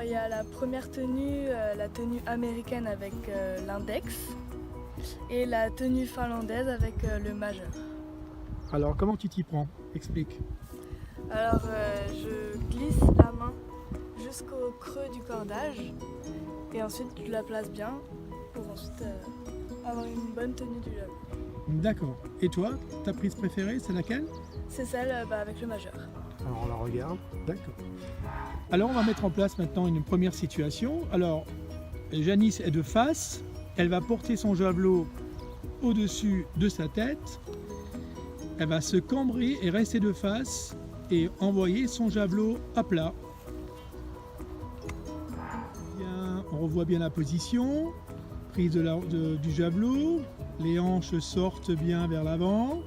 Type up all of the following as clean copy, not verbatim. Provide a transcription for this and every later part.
Alors il y a la première tenue, la tenue américaine avec l'index et la tenue finlandaise avec le majeur. Alors comment tu t'y prends? Explique. Alors je glisse la main jusqu'au creux du cordage et ensuite je la place bien pour ensuite avoir une bonne tenue du javelot. D'accord. Et toi, ta prise préférée, c'est laquelle? C'est celle avec le majeur. Alors on la regarde. D'accord. Alors on va mettre en place maintenant une première situation. Alors Janice est de face, elle va porter son javelot au-dessus de sa tête, elle va se cambrer et rester de face et envoyer son javelot à plat. Bien, on revoit bien la position, prise du javelot, les hanches sortent bien vers l'avant,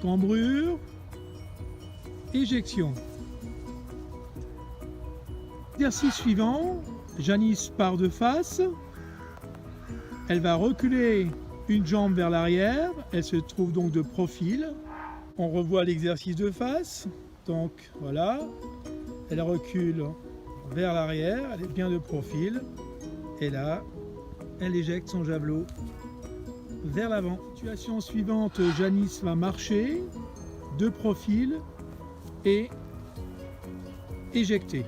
cambrure, éjection. Exercice suivant, Janice part de face, elle va reculer une jambe vers l'arrière, elle se trouve donc de profil. On revoit l'exercice de face, donc voilà, elle recule vers l'arrière, elle est bien de profil, et là, elle éjecte son javelot vers l'avant. Situation suivante, Janice va marcher de profil et éjecter.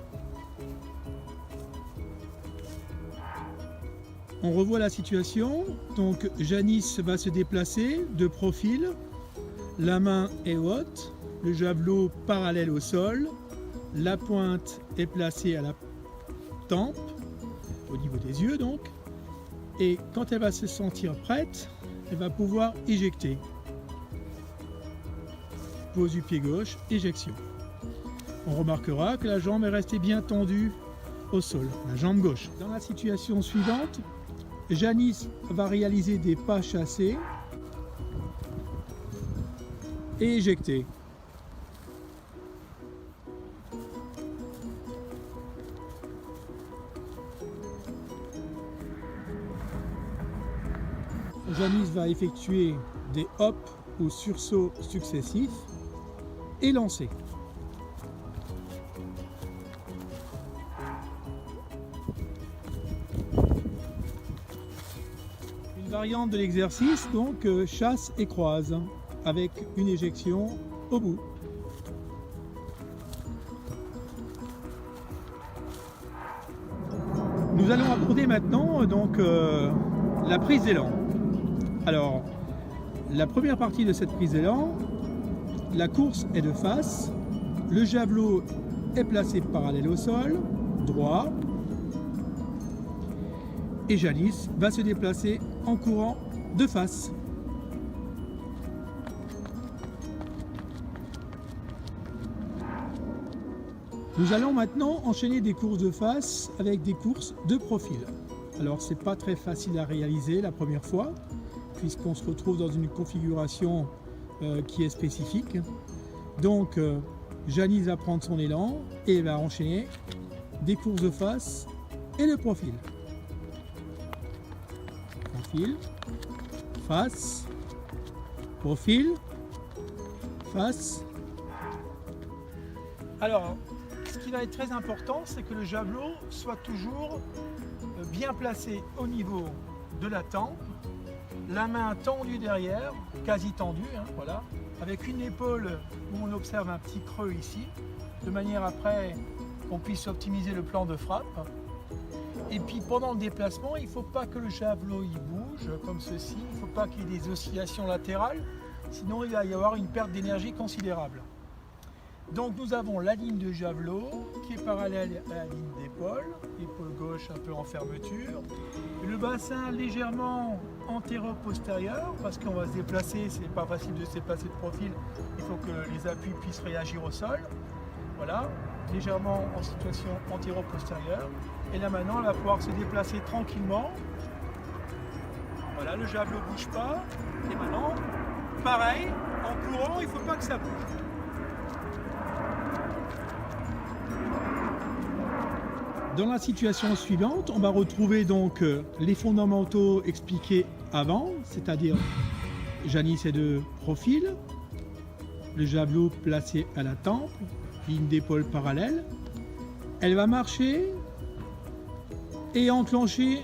On revoit la situation, donc Janice va se déplacer de profil, la main est haute, le javelot parallèle au sol, la pointe est placée à la tempe, au niveau des yeux donc, et quand elle va se sentir prête, elle va pouvoir éjecter. Pose du pied gauche, éjection. On remarquera que la jambe est restée bien tendue au sol, la jambe gauche. Dans la situation suivante, Janice va réaliser des pas chassés et éjecter. Janice va effectuer des hops ou sursauts successifs et lancer. Une variante de l'exercice, donc chasse et croise, avec une éjection au bout. Nous allons aborder maintenant donc la prise d'élan. Alors, la première partie de cette prise d'élan, la course est de face, le javelot est placé parallèle au sol, droit, et Janice va se déplacer en courant de face. Nous allons maintenant enchaîner des courses de face avec des courses de profil. Alors c'est pas très facile à réaliser la première fois, puisqu'on se retrouve dans une configuration qui est spécifique. Donc Janice va prendre son élan et va enchaîner des courses de face et de profil. Profil, face, profil, face. Alors, ce qui va être très important, c'est que le javelot soit toujours bien placé au niveau de la tempe, la main tendue derrière, quasi tendue, voilà, avec une épaule où on observe un petit creux ici, de manière après qu'on puisse optimiser le plan de frappe. Et puis pendant le déplacement, il ne faut pas que le javelot il bouge comme ceci, il ne faut pas qu'il y ait des oscillations latérales, sinon il va y avoir une perte d'énergie considérable. Donc nous avons la ligne de javelot qui est parallèle à la ligne d'épaule, épaule gauche un peu en fermeture, le bassin légèrement antéro-postérieur parce qu'on va se déplacer, c'est pas facile de se déplacer de profil, il faut que les appuis puissent réagir au sol. Voilà, légèrement en situation antéro-postérieure. Et là maintenant, elle va pouvoir se déplacer tranquillement. Voilà, le javelot ne bouge pas. Et maintenant, pareil, en courant, il ne faut pas que ça bouge. Dans la situation suivante, on va retrouver donc les fondamentaux expliqués avant, c'est-à-dire Janice est de profil, le javelot placé à la tempe, ligne d'épaule parallèle. Elle va marcher et enclencher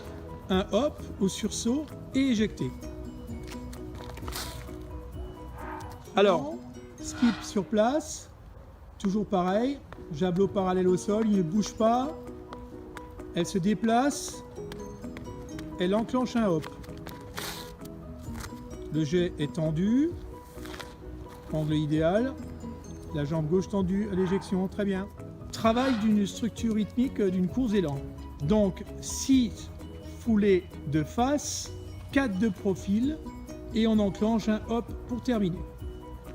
un hop au sursaut et éjecter. Alors, skip sur place, toujours pareil, javelot parallèle au sol, il ne bouge pas, elle se déplace, elle enclenche un hop. Le jet est tendu, angle idéal, la jambe gauche tendue à l'éjection, très bien. Travail d'une structure rythmique d'une course élan. Donc 6 foulées de face, 4 de profil et on enclenche un hop pour terminer.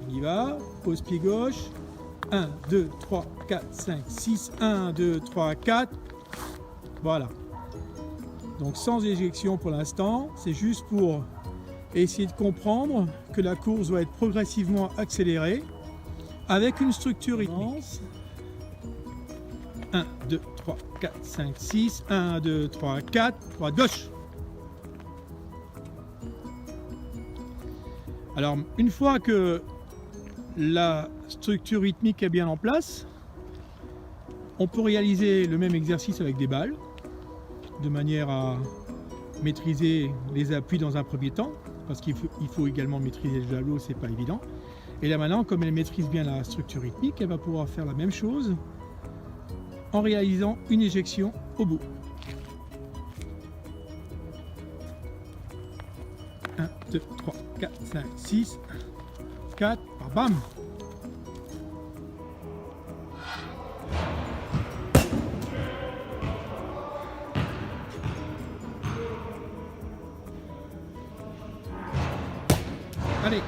On y va, pose pied gauche, 1, 2, 3, 4, 5, 6, 1, 2, 3, 4, voilà. Donc sans éjection pour l'instant, c'est juste pour essayer de comprendre que la course doit être progressivement accélérée avec une structure rythmique. 1, 2, 3, 4, 5, 6, 1, 2, 3, 4, droite gauche. Alors une fois que la structure rythmique est bien en place, on peut réaliser le même exercice avec des balles, de manière à maîtriser les appuis dans un premier temps, parce qu'il faut également maîtriser le javelot, c'est pas évident. Et là maintenant, comme elle maîtrise bien la structure rythmique, elle va pouvoir faire la même chose en réalisant une éjection au bout. 1, 2, 3, 4, 5, 6, 4, bam! Allez!